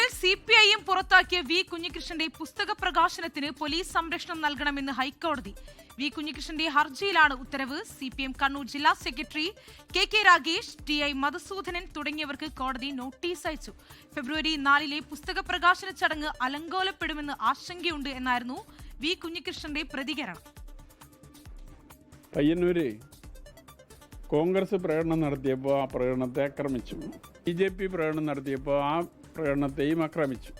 പയ്യന്നൂരിൽ CPIM പുറത്താക്കിയ V കുഞ്ഞികൃഷ്ണന്റെ പുസ്തക പ്രകാശനത്തിന് പോലീസ് സംരക്ഷണം നൽകണമെന്ന് ഹൈക്കോടതി. വി കുഞ്ഞികൃഷ്ണന്റെ ഹർജിയിലാണ് ഉത്തരവ്. CPM കണ്ണൂർ ജില്ലാ secretary KK Ragesh, TI Madhusoodanan തുടങ്ങിയവർക്ക് കോടതി നോട്ടീസ് അയച്ചു. ഫെബ്രുവരി 4 പുസ്തക പ്രകാശന ചടങ്ങ് അലങ്കോലപ്പെടുമെന്ന് ആശങ്കയുണ്ട് എന്നായിരുന്നു വി കുഞ്ഞികൃഷ്ണന്റെ പ്രതികരണം. പയ്യന്നൂര് കോൺഗ്രസ് പ്രകടനം നടത്തിയപ്പോൾ ആ പ്രകടനത്തെ ആക്രമിച്ചു. BJP പ്രകടനം നടത്തിയപ്പോൾ ആ പ്രകടനത്തെയും ആക്രമിച്ചു.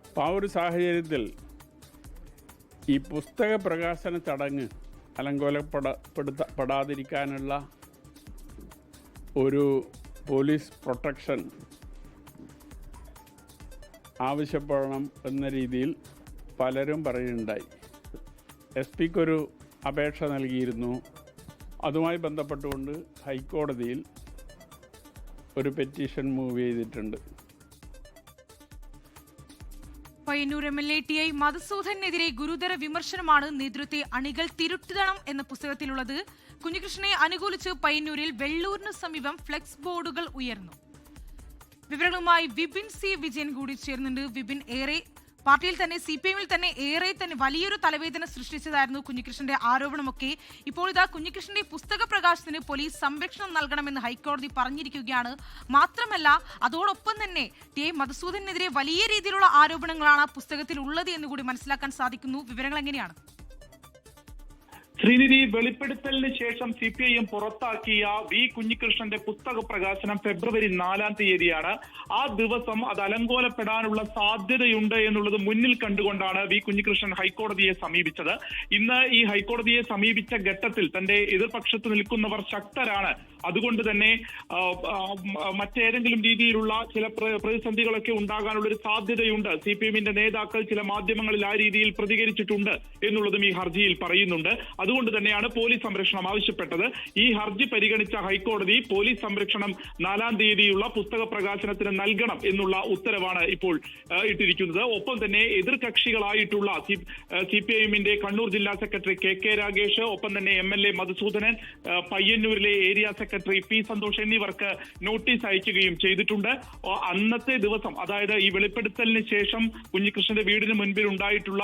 അപ്പോൾ ആ ഒരു സാഹചര്യത്തിൽ ഈ പുസ്തക പ്രകാശന ചടങ്ങ് അലങ്കോലപ്പെടാതിരിക്കാനുള്ള ഒരു പോലീസ് പ്രൊട്ടക്ഷൻ ആവശ്യപ്പെടണം എന്ന രീതിയിൽ പലരും പറയുന്നുണ്ടായി. SP-ക്കൊരു അപേക്ഷ നൽകിയിരുന്നു. അതുമായി ബന്ധപ്പെട്ടുകൊണ്ട് ഹൈക്കോടതിയിൽ ഒരു പെറ്റീഷൻ മൂവ് ചെയ്തിട്ടുണ്ട്. പയ്യന്നൂർ MLA TI മധുസൂദനെതിരെ ഗുരുതര വിമർശനമാണ് നേതൃത്വത്തെ അണികൾ തിരുത്തണം എന്ന പുസ്തകത്തിലുള്ളത്. കുഞ്ഞികൃഷ്ണനെ അനുകൂലിച്ച് പയ്യന്നൂരിൽ വെള്ളൂരിന് സമീപം ഫ്ലെക്സ് ബോർഡുകൾ ഉയർന്നു. വിവരങ്ങളുമായി വിപിൻ C വിജയൻ കൂടി ചേർന്നുണ്ട്. വിപിൻ, പാർട്ടിയിൽ തന്നെ CPIM-ൽ തന്നെ വലിയൊരു തലവേദന സൃഷ്ടിച്ചതായിരുന്നു കുഞ്ഞികൃഷ്ണന്റെ ആരോപണമൊക്കെ. ഇപ്പോൾ ഇതാ കുഞ്ഞികൃഷ്ണന്റെ പുസ്തക പ്രകാശനത്തിന് പോലീസ് സംരക്ഷണം നൽകണമെന്ന് ഹൈക്കോടതി പറഞ്ഞിരിക്കുകയാണ്. മാത്രമല്ല അതോടൊപ്പം തന്നെ TI മധുസൂദനെതിരെ വലിയ രീതിയിലുള്ള ആരോപണങ്ങളാണ് ആ പുസ്തകത്തിൽ ഉള്ളത് എന്ന് കൂടി മനസ്സിലാക്കാൻ സാധിക്കുന്നു. വിവരങ്ങൾ എങ്ങനെയാണ്? ശ്രീനിധി, വെളിപ്പെടുത്തലിന് ശേഷം CPIM പുറത്താക്കിയ വി കുഞ്ഞികൃഷ്ണന്റെ പുസ്തക പ്രകാശനം ഫെബ്രുവരി 4 ആ ദിവസം അത് അലങ്കോലപ്പെടാനുള്ള സാധ്യതയുണ്ട് എന്നുള്ളത് മുന്നിൽ കണ്ടുകൊണ്ടാണ് വി കുഞ്ഞികൃഷ്ണൻ ഹൈക്കോടതിയെ സമീപിച്ചത്. ഇന്ന് ഈ ഹൈക്കോടതിയെ സമീപിച്ച ഘട്ടത്തിൽ തന്റെ എതിർപക്ഷത്ത് നിൽക്കുന്നവർ ശക്തരാണ്. അതുകൊണ്ട് തന്നെ മറ്റേതെങ്കിലും രീതിയിലുള്ള ചില പ്രതിസന്ധികളൊക്കെ ഉണ്ടാകാനുള്ള ഒരു സാധ്യതയുണ്ട്. CPIM-ന്റെ നേതാക്കൾ ചില മാധ്യമങ്ങളിൽ ആ രീതിയിൽ പ്രതികരിച്ചിട്ടുണ്ട് എന്നുള്ളതും ഈ ഹർജിയിൽ പറയുന്നുണ്ട്. അതുകൊണ്ട് തന്നെയാണ് പോലീസ് സംരക്ഷണം ആവശ്യപ്പെട്ടത്. ഈ ഹർജി പരിഗണിച്ച ഹൈക്കോടതി പോലീസ് സംരക്ഷണം 4 പുസ്തക പ്രകാശനത്തിന് നൽകണം എന്നുള്ള ഉത്തരവാണ് ഇപ്പോൾ ഇട്ടിരിക്കുന്നത്. ഒപ്പം തന്നെ എതിർകക്ഷികളായിട്ടുള്ള CPIM-ന്റെ കണ്ണൂർ ജില്ലാ സെക്രട്ടറി KK രാഗേഷ്, ഒപ്പം തന്നെ MLA മധുസൂദനൻ, പയ്യന്നൂരിലെ ഏരിയ സെക്രട്ടറി P സന്തോഷ് എന്നിവർക്ക് നോട്ടീസ് അയക്കുകയും ചെയ്തിട്ടുണ്ട്. അന്നത്തെ ദിവസം, അതായത് ഈ വെളിപ്പെടുത്തലിന് ശേഷം കുഞ്ഞികൃഷ്ണന്റെ വീടിന് മുൻപിൽ ഉണ്ടായിട്ടുള്ള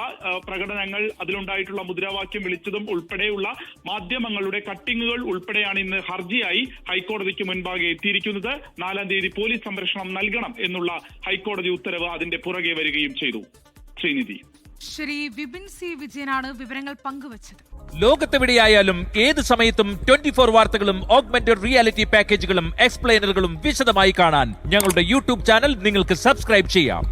പ്രകടനങ്ങൾ, അതിലുണ്ടായിട്ടുള്ള മുദ്രാവാക്യം വിളിച്ചതും ഉൾപ്പെടെയുള്ള മാധ്യമങ്ങളുടെ കട്ടിങ്ങുകൾ ഉൾപ്പെടെയാണ് ഇന്ന് ഹർജിയായി ഹൈക്കോടതിക്ക് മുൻപാകെ എത്തിയിരിക്കുന്നത്. 4 പോലീസ് സംരക്ഷണം നൽകണം എന്നുള്ള ഹൈക്കോടതി ഉത്തരവ് അതിന്റെ പുറകെ വരികയും ചെയ്തു. ശ്രീനിധി. ശ്രീ വിപിൻ C വിജയനാണ് വിവരങ്ങൾ പങ്കുവച്ചത്. ലോകത്തെവിടെയായാലും ഏത് സമയത്തും 24 വാർത്തകളും ഓഗ്മെന്റഡ് റിയാലിറ്റി പാക്കേജുകളും എക്സ്പ്ലെയിനറുകളും വിശദമായി കാണാൻ ഞങ്ങളുടെ YouTube ചാനൽ നിങ്ങൾക്ക് സബ്സ്ക്രൈബ് ചെയ്യാം.